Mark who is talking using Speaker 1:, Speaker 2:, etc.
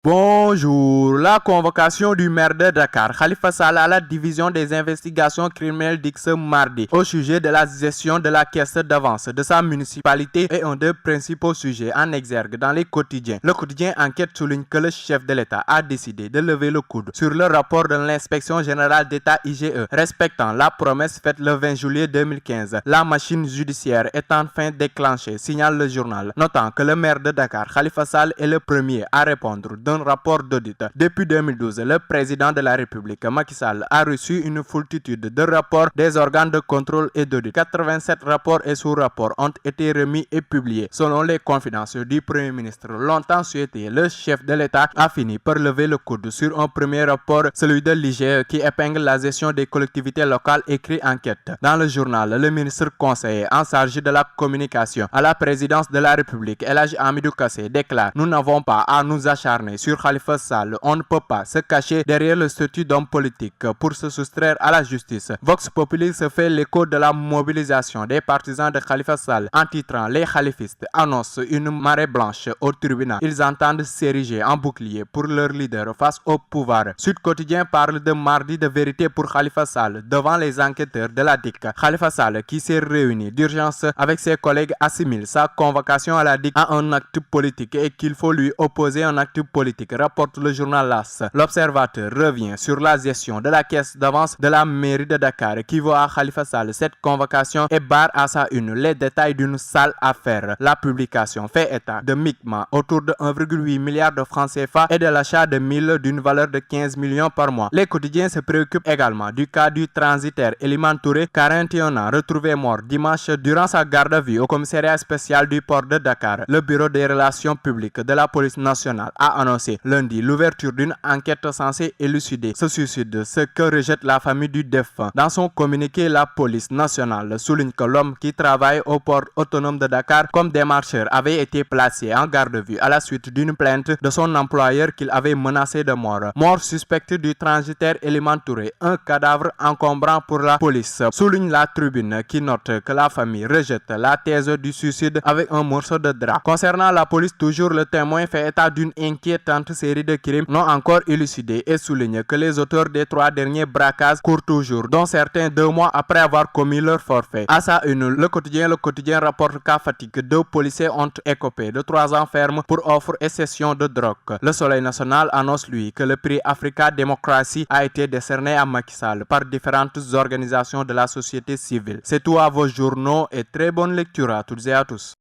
Speaker 1: Bonjour. La convocation du maire de Dakar, Khalifa Sall, à la division des investigations criminelles dit ce mardi au sujet de la gestion de la caisse d'avance de sa municipalité est un des principaux sujets en exergue dans les quotidiens. Le quotidien Enquête souligne que le chef de l'État a décidé de lever le coude sur le rapport de l'inspection générale d'État IGE respectant la promesse faite le 20 juillet 2015. La machine judiciaire est enfin déclenchée, signale le journal, notant que le maire de Dakar, Khalifa Sall, est le premier à répondre d'un rapport d'audit. Depuis 2012, le président de la République, Macky Sall, a reçu une foultitude de rapports des organes de contrôle et d'audit. 87 rapports et sous-rapports ont été remis et publiés. Selon les confidences du Premier ministre longtemps souhaité, le chef de l'État a fini par lever le coude sur un premier rapport, celui de l'IGE, qui épingle la gestion des collectivités locales, écrit Enquête. Dans le journal, le ministre conseiller en charge de la communication à la présidence de la République, El Hadji Hamidou Kassé, déclare: nous n'avons pas à nous acharner sur Khalifa Sall. On ne peut pas se cacher derrière le statut d'homme politique pour se soustraire à la justice. Vox Populi se fait l'écho de la mobilisation des partisans de Khalifa Sall en titrant: les khalifistes annoncent une marée blanche au tribunal. Ils entendent s'ériger en bouclier pour leur leader face au pouvoir. Sud Quotidien parle de mardi de vérité pour Khalifa Sall devant les enquêteurs de la DIC. Khalifa Sall, qui s'est réuni d'urgence avec ses collègues, assimile sa convocation à la DIC à un acte politique et qu'il faut lui opposer un acte politique, rapporte le journal LAS. L'Observateur revient sur la gestion de la caisse d'avance de la mairie de Dakar qui vaut à Khalifa Sall cette convocation et barre à sa une les détails d'une sale affaire. La publication fait état de micmacs autour de 1,8 milliard de francs CFA et de l'achat de 1000 d'une valeur de 15 millions par mois. Les quotidiens se préoccupent également du cas du transitaire Eliman Touré, 41 ans, retrouvé mort dimanche durant sa garde à vue au commissariat spécial du port de Dakar. Le bureau des relations publiques de la police nationale a annoncé lundi l'ouverture d'une enquête censée élucider ce suicide, ce que rejette la famille du défunt. Dans son communiqué, la police nationale souligne que l'homme qui travaille au port autonome de Dakar comme démarcheur avait été placé en garde à vue à la suite d'une plainte de son employeur qu'il avait menacé de mort. Mort suspecte du transitaire Eliman Touré, un cadavre encombrant pour la police, souligne la Tribune qui note que la famille rejette la thèse du suicide avec un morceau de drap. Concernant la police, toujours le Témoin fait état d'une inquiétante série de crimes non encore élucidés et souligne que les auteurs des 3 derniers braquages courent toujours, dont certains 2 mois après avoir commis leur forfait. À sa une, le quotidien rapporte qu'à Fatick, 2 policiers ont écopé de 3 ans ferme pour offre et cession de drogue. Le Soleil national annonce lui que le prix Africa Démocratie a été décerné à Macky Sall par différentes organisations de la société civile. C'est tout à vos journaux et très bonne lecture à toutes et à tous.